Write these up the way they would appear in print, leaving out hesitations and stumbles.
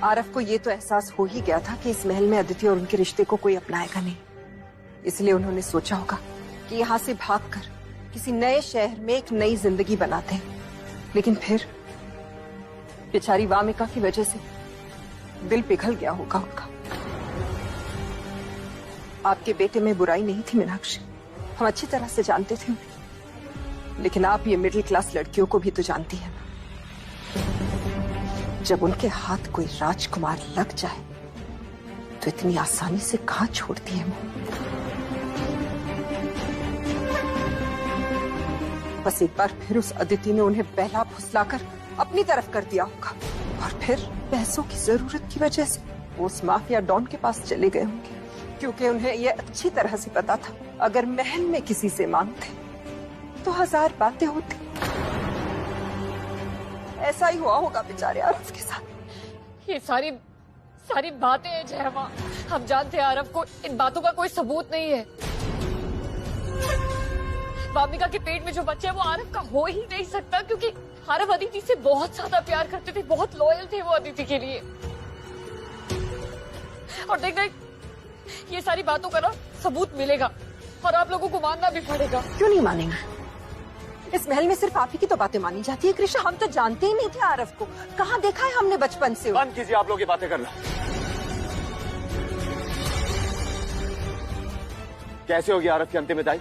आरव को ये तो एहसास हो ही गया था कि इस महल में अदिति और उनके रिश्ते को कोई अपनाएगा नहीं, इसलिए उन्होंने सोचा होगा कि यहाँ से भागकर किसी नए शहर में एक नई जिंदगी बनाते हैं। लेकिन फिर बेचारी वामिका की वजह से दिल पिघल गया होगा उनका। आपके बेटे में बुराई नहीं थी मीनाक्षी, हम अच्छी तरह से जानते थे उन्हें, लेकिन आप ये मिडिल क्लास लड़कियों को भी तो जानती हैं ना। जब उनके हाथ कोई राजकुमार लग जाए तो इतनी आसानी से कहां छोड़ती है वो। बस एक बार फिर उस अदिति ने उन्हें बहला फुसलाकर अपनी तरफ कर दिया होगा और फिर पैसों की जरूरत की वजह से वो उस माफिया डॉन के पास चले गए होंगे, क्योंकि उन्हें यह अच्छी तरह से पता था अगर महल में किसी से मांगते तो 1000 बातें होती। ऐसा ही हुआ होगा बेचारे आरव के साथ। ये सारी बातें हैं जय मां, हम जानते हैं आरव को इन बातों का कोई सबूत नहीं है। वामिका के पेट में जो बच्चा है वो आरव का हो ही नहीं सकता, क्योंकि आरव अदिति से बहुत ज्यादा प्यार करते थे, बहुत लॉयल थे वो अदिति के लिए। और देख ये सारी बातों का ना सबूत मिलेगा और आप लोगों को मानना भी पड़ेगा। क्यों नहीं मानेंगे? इस महल में सिर्फ आप ही की तो बातें मानी जाती है कृष्णा, हम तो जानते ही नहीं थे आरव को, कहाँ देखा है हमने बचपन से। बंद कीजिए आप लोग ये बातें करना। कैसे होगी आरव की अंतिम विदाई?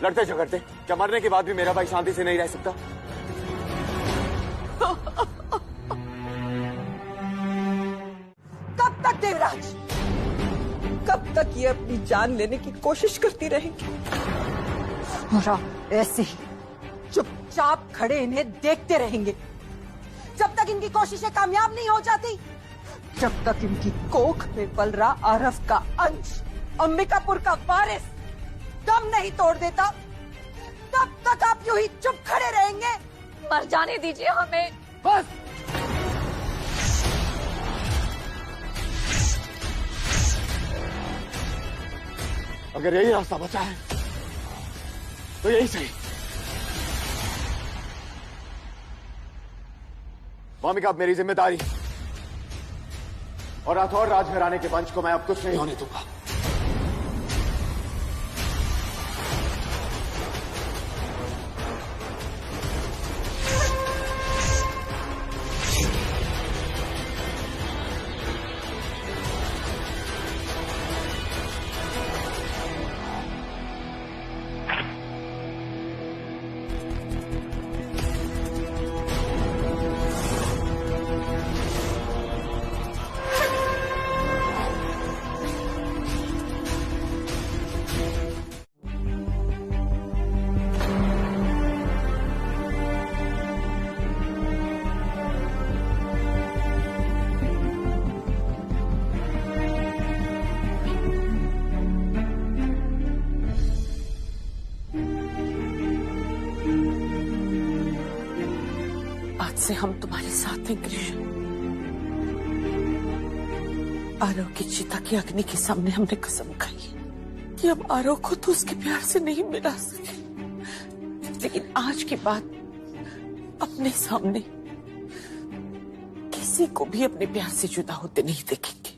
लड़ते झगड़ते? क्या मरने के बाद भी मेरा भाई शांति से नहीं रह सकता? कब तक देवराज, कब तक ये अपनी जान लेने की कोशिश करती रहेंगी? और आप ऐसे ही चुपचाप खड़े इन्हें देखते रहेंगे जब तक इनकी कोशिशें कामयाब नहीं हो जाती, जब तक इनकी कोख में पल रहा आरव का अंश, अंबिकापुर का वारिस दम नहीं तोड़ देता, तब तक आप यूं ही चुप खड़े रहेंगे। मर जाने दीजिए हमें बस। अगर यही रास्ता बचा है तो यही सही। वामिका अब मेरी जिम्मेदारी और राठौर राजघराने के वंश को मैं अब कुछ नहीं होने दूंगा। से हम तुम्हारे साथ हैं कृष्ण। आरव की चिता की अग्नि के सामने हमने कसम खाई है कि हम आरव को तो उसके प्यार से नहीं मिला सके, लेकिन आज के बाद अपने सामने किसी को भी अपने प्यार से जुदा होते नहीं देखेंगे।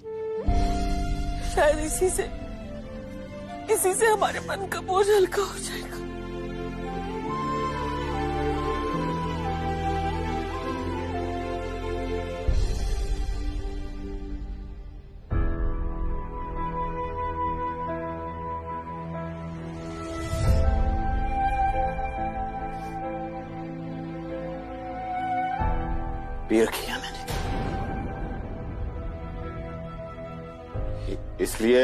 शायद इसी से हमारे मन का बोझ हल्का हो जाएगा। पी रखी है मैंने, इसलिए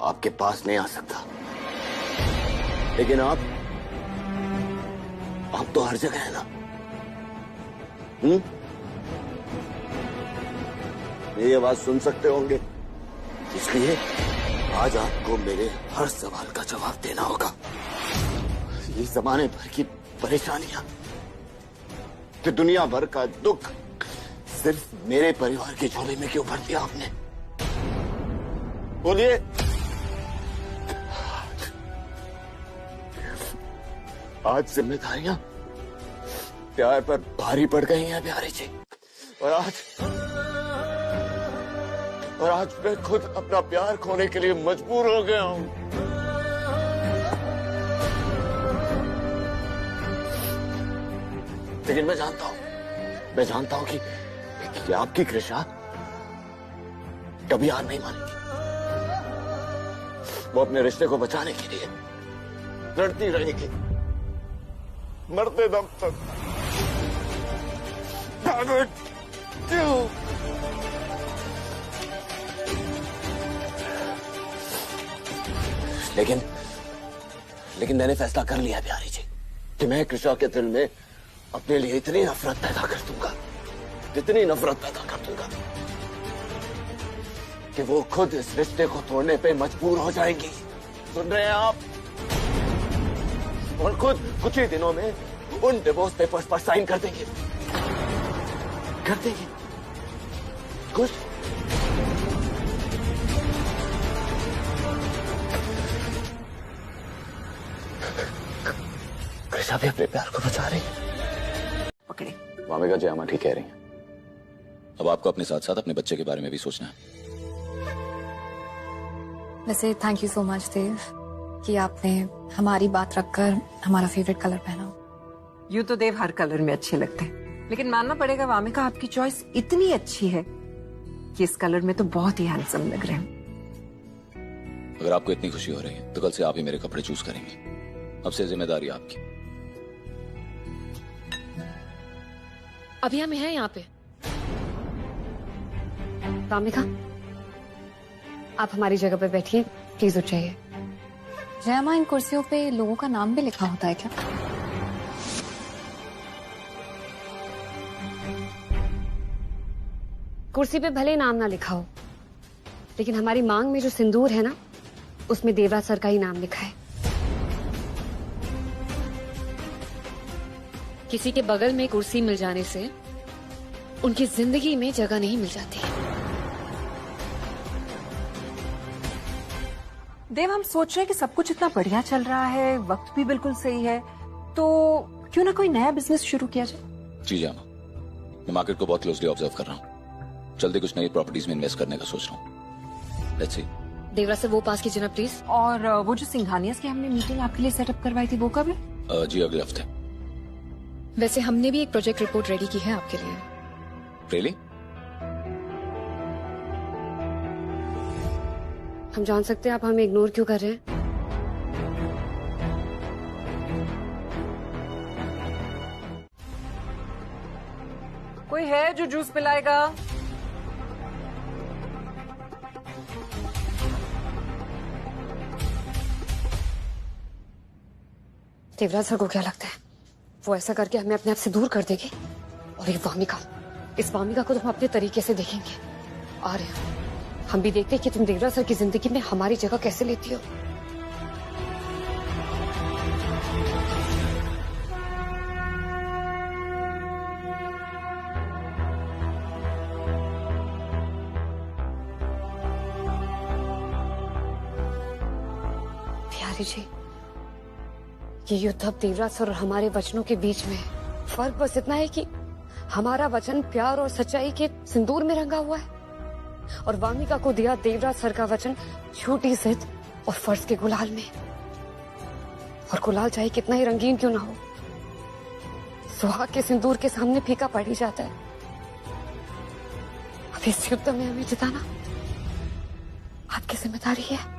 आपके पास नहीं आ सकता, लेकिन आप तो हर जगह है ना। मेरी आवाज सुन सकते होंगे, इसलिए आज आपको मेरे हर सवाल का जवाब देना होगा। ये जमाने भर की परेशानियां, कि दुनिया भर का दुख सिर्फ मेरे परिवार के झोले में क्यों भर दिया आपने? बोलिए। आज जिम्मेदारियां प्यार पर भारी पड़ गई हैं प्यारे जी। और आज मैं खुद अपना प्यार खोने के लिए मजबूर हो गया हूं। लेकिन मैं जानता हूं कि आपकी कृषा कभी हार नहीं मानेगी। वो अपने रिश्ते को बचाने के लिए लड़ती रहेगी मरते दम तक। लेकिन मैंने फैसला कर लिया प्यारी जी कि मैं कृषा के दिल में अपने लिए इतनी नफरत पैदा कर दूंगा कि वो खुद इस रिश्ते को तोड़ने पे मजबूर हो जाएंगी। सुन रहे हैं आप? और खुद कुछ ही दिनों में उन डिवोर्स पेपर्स पर साइन कर देंगे। कुछ कृषा भी अपने प्यार को बचा रही है। पकड़े। वामिका जी अम्मा ठीक कह रही हैं। अब आपको अपने साथ साथ अपने बच्चे के बारे में भी सोचना है। वैसे थैंक यू सो मच देव कि आपने हमारी बात रखकर हमारा फेवरेट कलर पहना। यूं तो देव हर कलर में अच्छे लगते हैं, लेकिन मानना पड़ेगा वामिका आपकी चॉइस इतनी अच्छी है कि इस कलर में तो बहुत ही हैंडसम लग रहे हैं। अगर आपको इतनी खुशी हो रही है तो कल से आप ही मेरे कपड़े चूज करेंगे। अब से जिम्मेदारी आपकी। अभी हम हैं यहाँ पे। वामिका आप हमारी जगह पे बैठिए प्लीज। उठ जाइए। जयमा इन कुर्सियों पे लोगों का नाम भी लिखा होता है क्या? कुर्सी पे भले नाम ना लिखा हो, लेकिन हमारी मांग में जो सिंदूर है ना, उसमें देवराज सर का ही नाम लिखा है। किसी के बगल में कुर्सी मिल जाने से उनकी जिंदगी में जगह नहीं मिल जाती। देव हम सोच रहे हैं कि सब कुछ इतना बढ़िया चल रहा है, वक्त भी बिल्कुल सही है, तो क्यों ना कोई नया बिजनेस शुरू किया जाए। जी जामा, मैं मार्केट को बहुत क्लोजली ऑब्जर्व कर रहा हूँ। जल्दी कुछ नई प्रॉपर्टीज में इन्वेस्ट करने का सोच रहा हूँ। Let's see. देवराज से वो पास कीजिए ना प्लीज। और वो जो सिंघानियास की हमने मीटिंग आपके लिए सेटअप करवाई थी वो कब है? जी अगले हफ्ते। वैसे हमने भी एक प्रोजेक्ट रिपोर्ट रेडी की है आपके लिए। रियली? हम जान सकते हैं आप हमें इग्नोर क्यों कर रहे हैं? कोई है जो जूस पिलाएगा? देवराज सर को क्या लगता है वो ऐसा करके हमें अपने आप से दूर कर देंगे? और ये वामिका, इस वामिका को तो हम अपने तरीके से देखेंगे। आ रहे हैं हम भी देखते हैं कि तुम देवराज सर की जिंदगी में हमारी जगह कैसे लेती हो। प्यारी जी, ये युद्ध अब देवराज सर और हमारे वचनों के बीच में है। फर्क बस इतना है कि हमारा वचन प्यार और सच्चाई के सिंदूर में रंगा हुआ है, और वामिका को दिया देवराज सर का वचन छोटी जिद और फर्ज के गुलाल में। और गुलाल चाहे कितना ही रंगीन क्यों ना हो, सुहाग के सिंदूर के सामने फीका पड़ ही जाता है। अब इस युद्ध में हमें जिताना आपकी जिम्मेदारी है।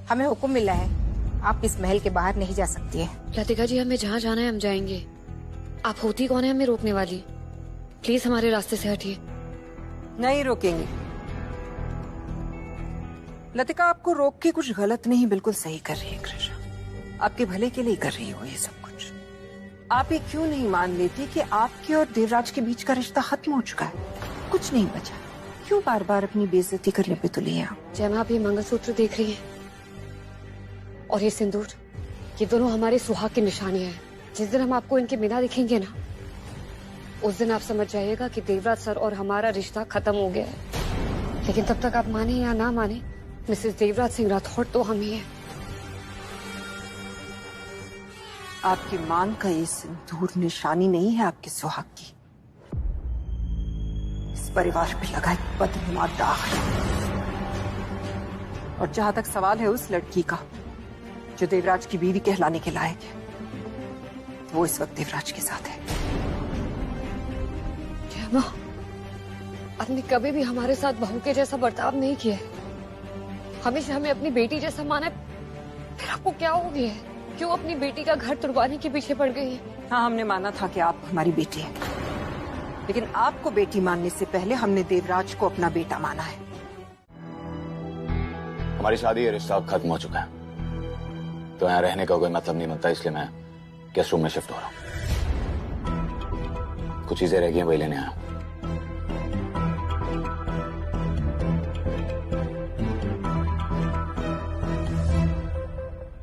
हमें हुक्म मिला है, आप इस महल के बाहर नहीं जा सकती हैं। लतिका जी, हमें जहाँ जाना है हम जाएंगे। आप होती कौन है हमें रोकने वाली? प्लीज हमारे रास्ते से हटिए। नहीं रोकेंगे। लतिका आपको रोक के कुछ गलत नहीं, बिल्कुल सही कर रही है कृष्णा। आपके भले के लिए कर रही हो ये सब कुछ। आप ये क्यों नहीं मान लेती कि आपके और देवराज के बीच का रिश्ता खत्म हो चुका है, कुछ नहीं बचा। क्यों बार बार अपनी बेइज्जती करने पे तुली हैं आप? जयमा, आप ये मंगलसूत्र देख रही है और ये सिंदूर, ये दोनों हमारे सुहाग की निशानियां हैं। जिस दिन हम आपको इनके बिना दिखेंगे ना, उस दिन आप समझ जाइएगा कि देवराज सर और हमारा रिश्ता खत्म हो गया है। लेकिन तब तक आप माने या ना माने, मिसेस देवराज सिंह राठौड़ तो हम ही हैं। आपकी मांग का ये सिंदूर निशानी नहीं है आपके सुहाग की, इस परिवार पे लगा एक बदनुमा दाग है। और जहां तक सवाल है उस लड़की का जो देवराज की बीवी कहलाने के लायक है, वो इस वक्त देवराज के साथ है। क्या माँ, आपने कभी भी हमारे साथ बहू के जैसा बर्ताव नहीं किया है, हमेशा हमें अपनी बेटी जैसा माना है। फिर आपको क्या हो गया है? क्यों अपनी बेटी का घर तुड़वाने के पीछे पड़ गई है? हाँ, हमने माना था कि आप हमारी बेटी है, लेकिन आपको बेटी मानने से पहले हमने देवराज को अपना बेटा माना है। हमारी शादी, ये रिश्ता अब खत्म हो चुका है, तो यहाँ रहने का कोई मतलब नहीं बनता, इसलिए मैं गेस्ट रूम में शिफ्ट हो रहा हूँ। कुछ चीजें रह गई हैं, वही लेने आया हूँ।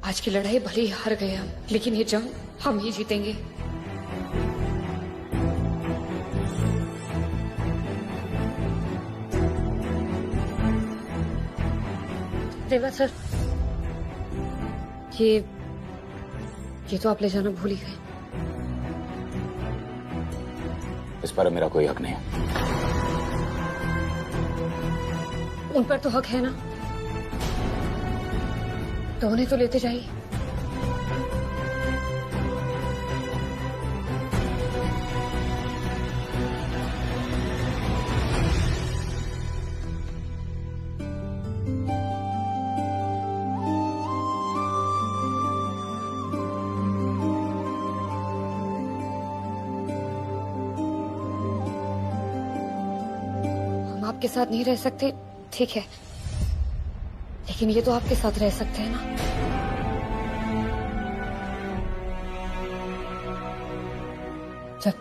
आज की लड़ाई भले ही हार गए हम, लेकिन ये जंग हम ही जीतेंगे। देवराज सर, ये तो आप ले जाना भूल ही गए। इस पर मेरा कोई हक नहीं है। उन पर तो हक है ना, तो उन्हें तो लेते जाइए। हम आपके साथ नहीं रह सकते, ठीक है, लेकिन ये तो आपके साथ रह सकते हैं ना। जब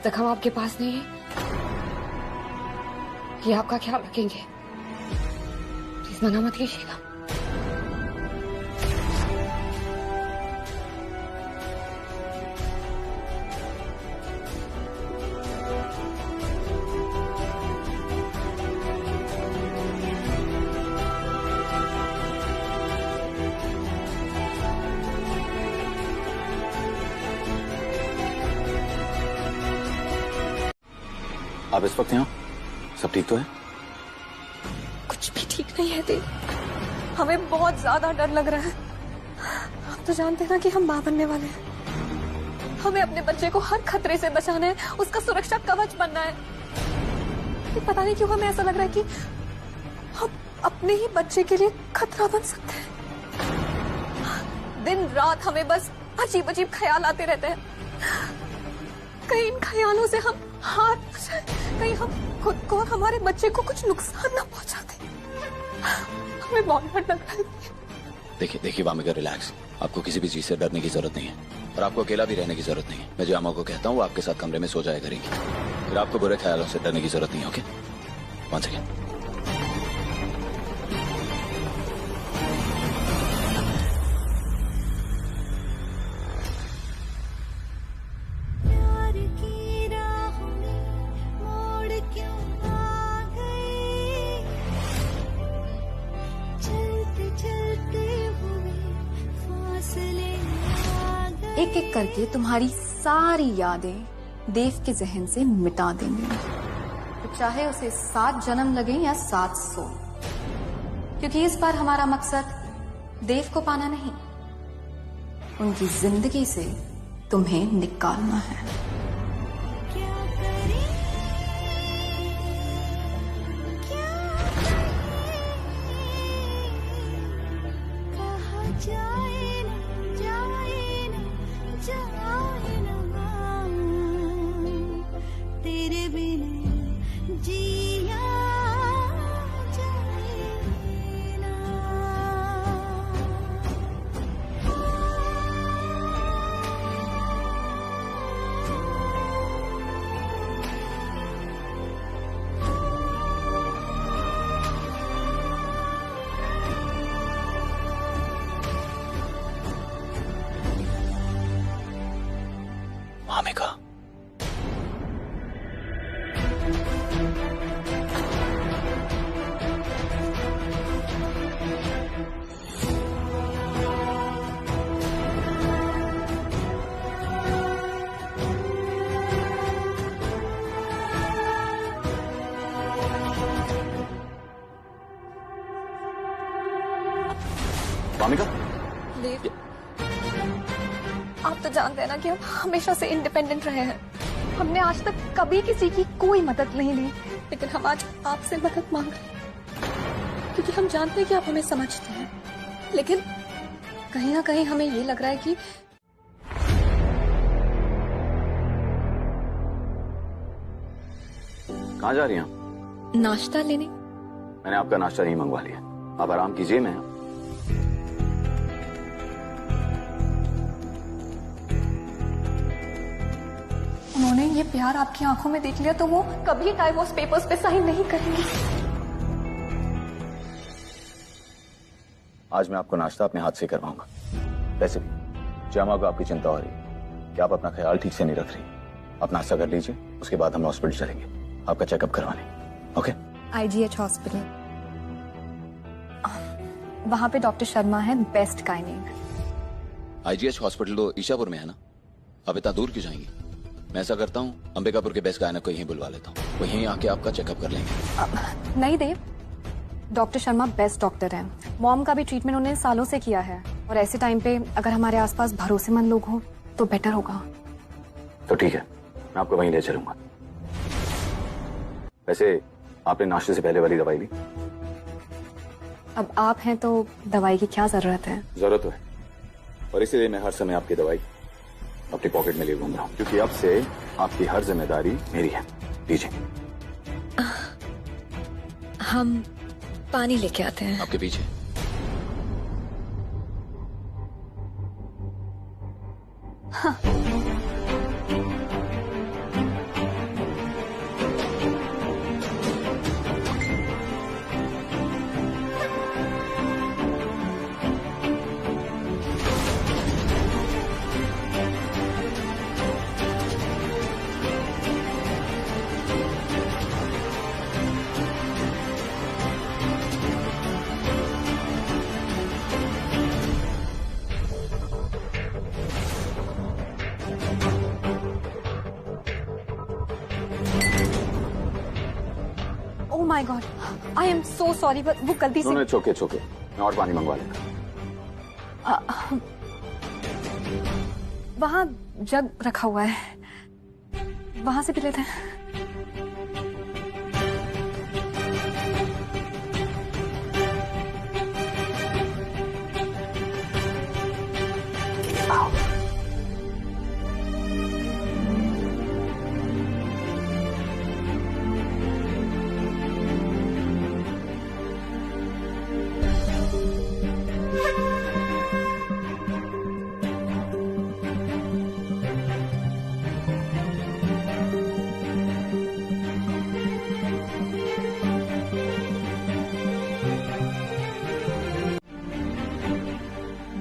तक हम आपके पास नहीं हैं, ये आपका ख्याल रखेंगे। प्लीज मना मत कीजिएगा। आप इस वक्त यहाँ, सब ठीक तो है? कुछ भी ठीक नहीं है देव, हमें बहुत ज्यादा डर लग रहा है। आप तो जानते हैं ना कि हम मां बनने वाले हैं, हमें अपने बच्चे को हर खतरे से बचाना है, उसका सुरक्षा कवच बनना है। लेकिन पता नहीं क्यों हमें ऐसा लग रहा है कि हम अपने ही बच्चे के लिए खतरा बन सकते हैं। दिन रात हमें बस अजीब अजीब ख्याल आते रहते हैं। कहीं इन ख्यालों से हम हार न जाए, कहीं हम खुद को और हमारे बच्चे को कुछ नुकसान न पहुंचा दे। हमें बहुत डर लग रहा है। देखिए वामिका, रिलैक्स। आपको किसी भी चीज से डरने की जरूरत नहीं है, और आपको अकेला भी रहने की जरूरत नहीं है। मैं जो अम्मा को कहता हूँ वो आपके साथ कमरे में सो जाया करेंगी, फिर आपको बुरे ख्यालों से डरने की जरूरत नहीं है। Okay, 1 second. एक एक करके तुम्हारी सारी यादें देव के जहन से मिटा देंगे, तो चाहे उसे 7 जन्म लगे या 700, क्योंकि इस बार हमारा मकसद देव को पाना नहीं, उनकी जिंदगी से तुम्हें निकालना है। वामिका, देव, आप तो जानते हैं ना कि हम हमेशा से इंडिपेंडेंट रहे हैं। हमने आज तक कभी किसी की कोई मदद नहीं ली, लेकिन हम आज आपसे मदद मांग रहे हैं क्योंकि हम जानते हैं कि आप हमें समझते हैं। लेकिन कहीं ना कहीं हमें ये लग रहा है कि कहाँ जा रही हैं आप? नाश्ता लेने। मैंने आपका नाश्ता नहीं मंगवा लिया, आप आराम कीजिए। मैं उन्होंने ये प्यार आपकी आंखों में देख लिया तो वो कभी डाइवोर्स पेपर्स पे साइन नहीं करेंगे। आज मैं आपको नाश्ता अपने हाथ से करवाऊंगा। वैसे भी श्यामा को आपकी चिंता हो रही है कि आप अपना ख्याल ठीक से नहीं रख रही। आप नाश्ता कर लीजिए, उसके बाद हम हॉस्पिटल चलेंगे आपका चेकअप करवाने। ओके? IGH हॉस्पिटल, वहां पे डॉक्टर शर्मा है, बेस्ट गायनेक। IGH हॉस्पिटल तो ईशापुर में है ना, आप इतना दूर क्यों जाएंगी? मैं ऐसा करता हूँ, अंबिकापुर के बेस्ट गायनेक को यहीं बुलवा लेता हूँ, वो यहीं आके आपका चेकअप कर लेंगे। नहीं देव, डॉक्टर शर्मा बेस्ट डॉक्टर है। मॉम का भी ट्रीटमेंट उन्होंने सालों से किया है, और ऐसे टाइम पे अगर हमारे आसपास भरोसेमंद लोग हो तो बेटर होगा। तो ठीक है, मैं आपको वहीं ले चलूंगा। वैसे आपने नाश्ते से पहले वाली दवाई ली? अब आप हैं तो दवाई की क्या जरूरत है? जरूरत तो है, और इसीलिए मैं हर समय आपकी दवाई अपनी पॉकेट में लिए घूम रहा हूँ, क्योंकि अब से आपकी हर जिम्मेदारी मेरी है। लीजिए। हम पानी लेके आते हैं। आपके पीछे। Oh my God, I am so sorry, but वो गलती से। छोके मैं और पानी मंगवा लेता। वहाँ जग रखा हुआ है, वहां से पी लेते हैं।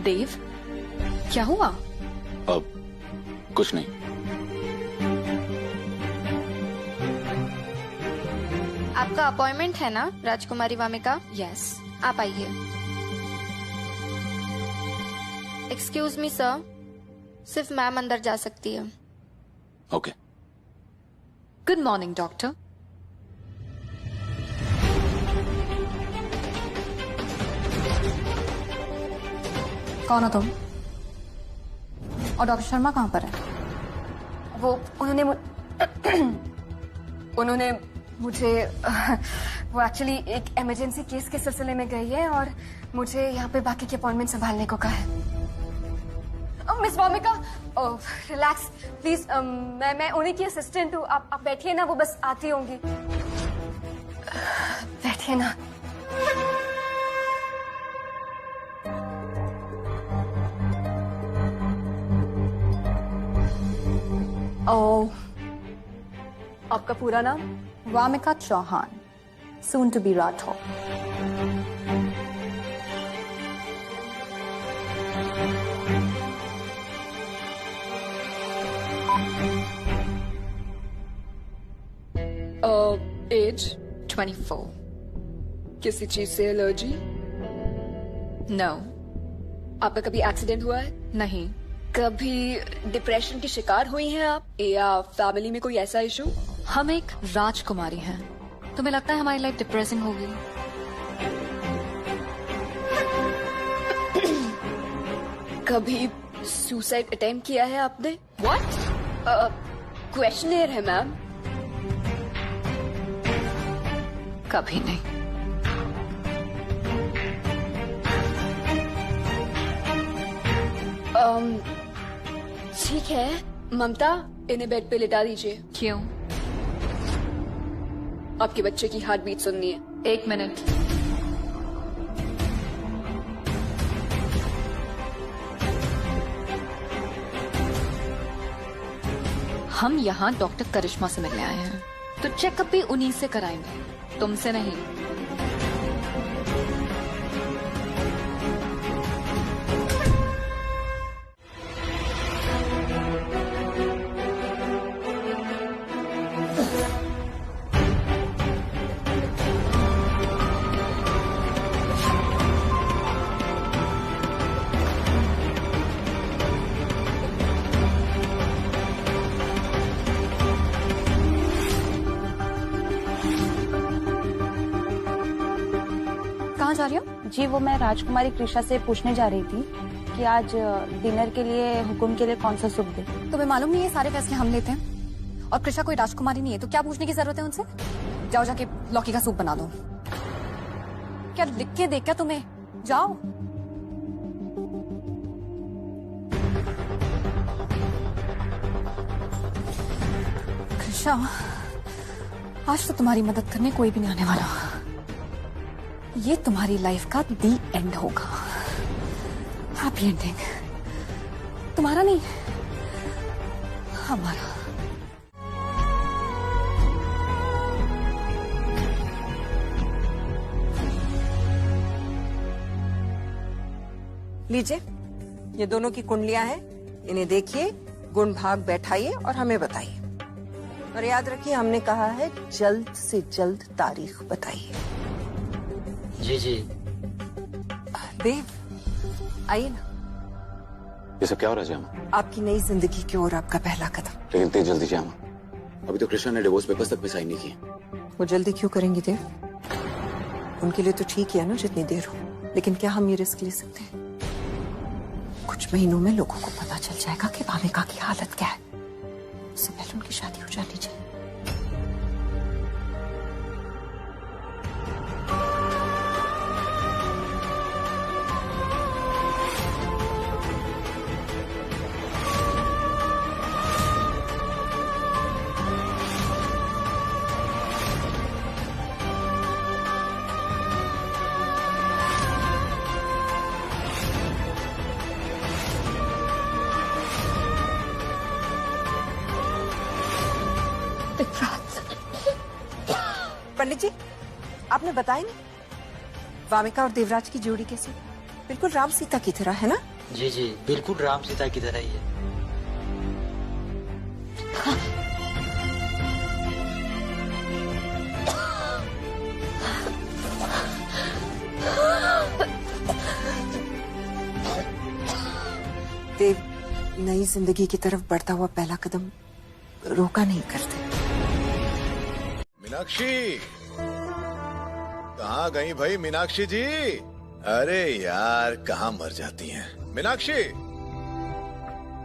देव, क्या हुआ? अब कुछ नहीं। आपका अपॉइंटमेंट है ना राजकुमारी वामिका? यस। आप आइए। एक्सक्यूज मी सर, सिर्फ मैम अंदर जा सकती है। ओके। Good morning doctor. कौन हो तुम? और डॉक्टर शर्मा कहाँ पर है? उन्होंने मुझे वो एक्चुअली एक इमरजेंसी केस के सिलसिले में गई है और मुझे यहाँ पे बाकी के अपॉइंटमेंट संभालने को कहा है। Miss Wamiqa, relax please. मैं उन्हीं की असिस्टेंट हूँ। आप बैठिए ना, वो बस आती होंगी। बैठिए ना। आपका पूरा नाम? Vamika Chauhan, soon to be Rathore. Age 24। किसी चीज से एलर्जी? नो। आपका कभी एक्सीडेंट हुआ है? नहीं। कभी डिप्रेशन की शिकार हुई हैं आप, या फैमिली में कोई ऐसा इशू? हम एक राजकुमारी हैं, तुम्हें लगता है हमारी लाइफ डिप्रेसिंग होगी? कभी सुसाइड अटेम्प्ट किया है आपने? व्हाट? क्वेश्चनर है मैम। कभी नहीं। ठीक है ममता, इन्हें बेड पे लिटा दीजिए। क्यों? आपके बच्चे की हार्ट बीट सुननी है। 1 मिनट। हम यहाँ डॉक्टर करिश्मा से मिलने आए हैं, तो चेकअप भी उन्हीं से कराएंगे, तुमसे नहीं। कहाँ जा रही हो? जी वो मैं राजकुमारी कृषा से पूछने जा रही थी कि आज डिनर के लिए हुकुम के लिए कौन सा सूप दे। तुम्हें मालूम नहीं है सारे फैसले हम लेते हैं, और कृषा कोई राजकुमारी नहीं है, तो क्या पूछने की जरूरत है उनसे? जाओ जाके लौकी का सूप बना दो। क्या लिख के दे क्या तुम्हें? जाओ। कृषा, आज तो तुम्हारी मदद करने कोई भी नहीं आने वाला। ये तुम्हारी लाइफ का दी एंड होगा। Happy ending. तुम्हारा नहीं, हमारा। लीजिए, ये दोनों की कुंडलियां हैं, इन्हें देखिए, गुण भाग बैठाइए और हमें बताइए। और याद रखिए, हमने कहा है जल्द से जल्द तारीख बताइए। जी जी। देव, आइए ना। ये सब क्या हो रहा है जामा? आपकी नई जिंदगी की ओर आपका पहला कदम। लेकिन इतनी जल्दी जामा, अभी तो कृष्णा ने डिवोर्स पेपर्स तक भी साइन नहीं किए। वो जल्दी क्यों करेंगी देव? उनके लिए तो ठीक ही है ना जितनी देर हो, लेकिन क्या हम ये रिस्क ले सकते हैं? कुछ महीनों में लोगों को पता चल जाएगा कि वामिका की हालत क्या है। उससे पहले उनकी शादी हो जानी चाहिए। पंडित जी, आपने बताया नहीं वामिका और देवराज की जोड़ी कैसी? बिल्कुल राम सीता की तरह है ना? जी जी, बिल्कुल राम सीता की तरह ही है। देव नई जिंदगी की तरफ बढ़ता हुआ पहला कदम रोका नहीं करते। मीनाक्षी, कहाँ गई भाई मीनाक्षी जी? अरे यार, कहाँ मर जाती हैं मीनाक्षी?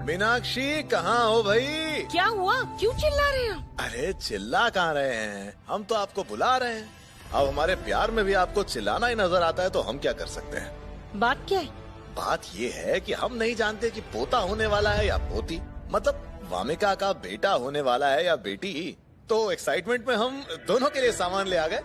मीनाक्षी कहाँ हो भाई? क्या हुआ? क्यों चिल्ला रहे हैं? अरे चिल्ला कहाँ रहे हैं, हम तो आपको बुला रहे हैं। अब हमारे प्यार में भी आपको चिल्लाना ही नजर आता है, तो हम क्या कर सकते हैं? बात क्या है? बात ये है कि हम नहीं जानते कि पोता होने वाला है या पोती, मतलब वामिका का बेटा होने वाला है या बेटी। तो एक्साइटमेंट में हम दोनों के लिए सामान ले आ गए,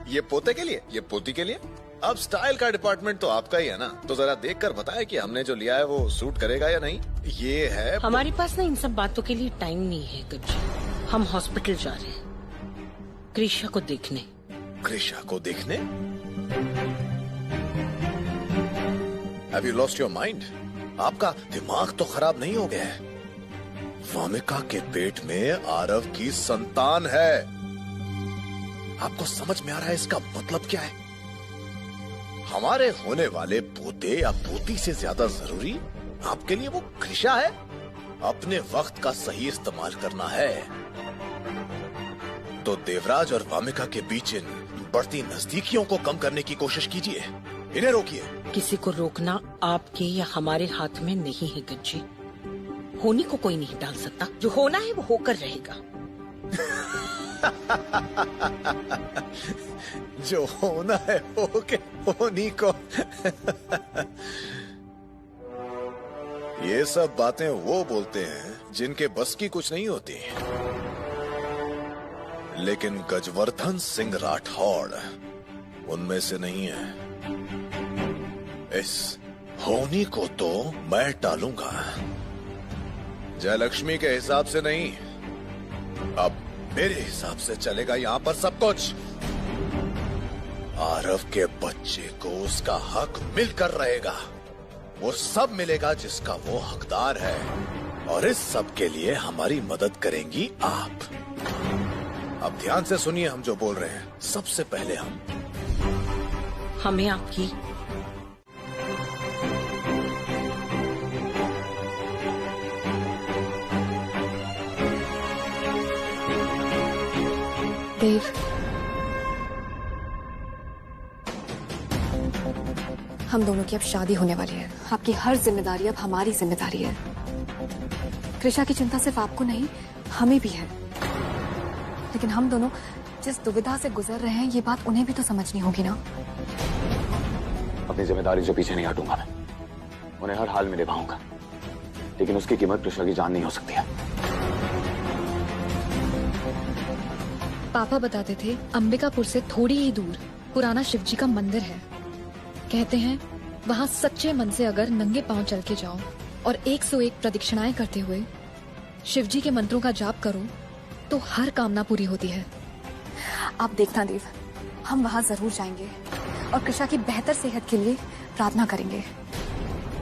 ये पोते के लिए, ये पोती के लिए। अब स्टाइल का डिपार्टमेंट तो आपका ही है ना, तो जरा देखकर बताएं कि हमने जो लिया है वो सूट करेगा या नहीं। ये है, हमारे पास ना इन सब बातों के लिए टाइम नहीं है कब्जी। हम हॉस्पिटल जा रहे हैं कृषा को देखने। कृषा को देखने? Have you lost your mind? आपका दिमाग तो खराब नहीं हो गया है? वामिका के पेट में आरव की संतान है। आपको समझ में आ रहा है इसका मतलब क्या है? हमारे होने वाले पोते या पोती से ज्यादा जरूरी आपके लिए वो कृषा है। अपने वक्त का सही इस्तेमाल करना है। तो देवराज और वामिका के बीच इन बढ़ती नजदीकियों को कम करने की कोशिश कीजिए। इन्हें रोकिए। किसी को रोकना आपके या हमारे हाथ में नहीं है गज्जी। होने को कोई नहीं डाल सकता, जो होना है वो होकर रहेगा। जो होना है होके होनी को। ये सब बातें वो बोलते हैं जिनके बस की कुछ नहीं होती, लेकिन गजवर्धन सिंह राठौड़ उनमें से नहीं है। इस होनी को तो मैं टालूंगा, जयलक्ष्मी के हिसाब से नहीं, अब मेरे हिसाब से चलेगा यहां पर सब कुछ। आरव के बच्चे को उसका हक मिलकर रहेगा, वो सब मिलेगा जिसका वो हकदार है, और इस सब के लिए हमारी मदद करेंगी आप। अब ध्यान से सुनिए हम जो बोल रहे हैं। सबसे पहले हमें आपकी देव, हम दोनों की अब शादी होने वाली है। आपकी हर जिम्मेदारी अब हमारी जिम्मेदारी है। कृषा की चिंता सिर्फ आपको नहीं, हमें भी है। लेकिन हम दोनों जिस दुविधा से गुजर रहे हैं, ये बात उन्हें भी तो समझनी होगी ना। अपनी जिम्मेदारी से पीछे नहीं हटूंगा मैं, उन्हें हर हाल में निभाऊंगा, लेकिन उसकी कीमत कृष्णा की जान नहीं हो सकती है। पापा बताते थे अंबिकापुर से थोड़ी ही दूर पुराना शिवजी का मंदिर है। कहते हैं वहाँ सच्चे मन से अगर नंगे पांव चल के जाओ और 101 प्रदक्षिणाएं करते हुए शिवजी के मंत्रों का जाप करो तो हर कामना पूरी होती है। आप देखना देव, हम वहाँ जरूर जाएंगे और कृषा की बेहतर सेहत के लिए प्रार्थना करेंगे।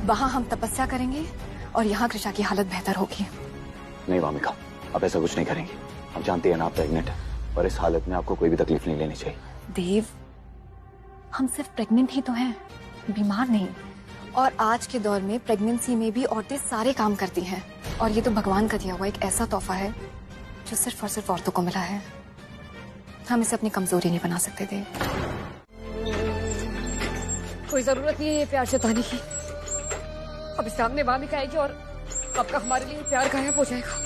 वहाँ हम तपस्या करेंगे और यहाँ कृषा की हालत बेहतर होगी। नहीं वामिका, आप ऐसा कुछ नहीं करेंगी। आप जानती है ना आप प्रेग्नेंट है, और इस हालत में आपको कोई भी तकलीफ नहीं लेनी चाहिए। देव, हम सिर्फ प्रेग्नेंट ही तो हैं, बीमार नहीं। और आज के दौर में प्रेगनेंसी में भी औरतें सारे काम करती हैं, और ये तो भगवान का दिया हुआ एक ऐसा तोहफा है जो सिर्फ और सिर्फ औरतों को मिला है। हम इसे अपनी कमजोरी नहीं बना सकते थे। कोई जरूरत नहीं है ये प्यार जताने की। अब सामने वामिका आएगी और आपका हमारे लिए प्यार गायब हो जाएगा।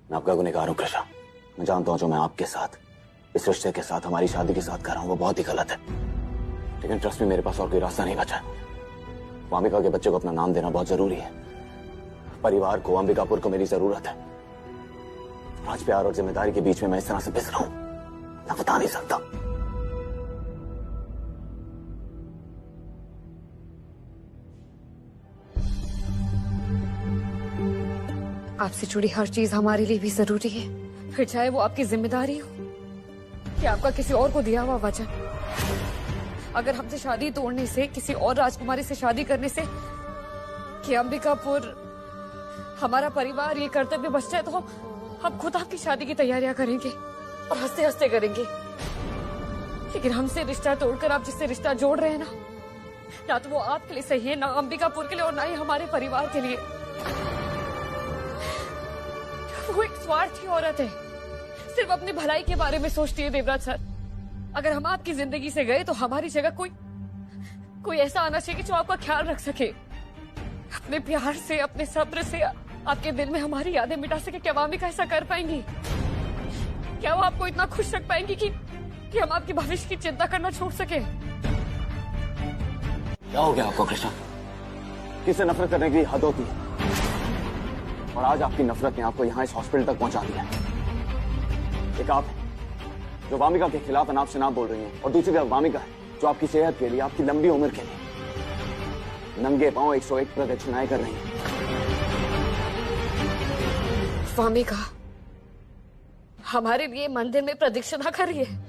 मैं आपका गुनहगार हूं कृष्णा। मैं जानता हूं जो मैं आपके साथ, इस रिश्ते के साथ, हमारी शादी के साथ कर रहा हूं वो बहुत ही गलत है, लेकिन ट्रस्ट में मेरे पास और कोई रास्ता नहीं बचा। वामिका के बच्चे को अपना नाम देना बहुत जरूरी है। परिवार को, अंबिकापुर को मेरी जरूरत है। आज प्यार और जिम्मेदारी के बीच में मैं इस तरह से पिस रहा हूं, मैं बता नहीं सकता। आपसे जुड़ी हर चीज हमारे लिए भी जरूरी है, फिर चाहे वो आपकी जिम्मेदारी हो या आपका किसी और को दिया हुआ वचन। अगर हमसे शादी तोड़ने से, किसी और राजकुमारी से शादी करने से कि अंबिकापुर हमारा परिवार ये कर्तव्य बच जाए, तो हम खुद आपकी शादी की तैयारियां करेंगे और हंसते हंसते करेंगे। लेकिन हमसे रिश्ता तोड़कर आप जिससे रिश्ता जोड़ रहे हैं ना तो वो आपके लिए सही है, ना अंबिकापुर के लिए और ना ही हमारे परिवार के लिए। वो एक स्वार्थी औरत है, सिर्फ अपनी भलाई के बारे में सोचती है। देवराज सर, अगर हम आपकी जिंदगी से गए तो हमारी जगह कोई ऐसा आना चाहिए जो आपका ख्याल रख सके, अपने प्यार से, अपने सब्र से आपके दिल में हमारी यादें मिटा सके। क्या वामिका ऐसा कर पाएंगी? क्या वो आपको इतना खुश रख पाएंगी कि हम आपके भविष्य की चिंता करना छोड़ सके? क्या हो गया आपको कृष्णा? किससे नफरत करने की हद होती है, और आज आपकी नफरत ने आपको यहाँ इस हॉस्पिटल तक पहुंचा दिया। एक आप जो वामिका के खिलाफ अनाप शनाप बोल रही हैं, और दूसरी तरफ वामिका है जो आपकी सेहत के लिए, आपकी लंबी उम्र के लिए नंगे पांव 101 प्रदक्षिणाएं कर रही हैं। वामिका हमारे लिए मंदिर में प्रदक्षिणा कर रही है।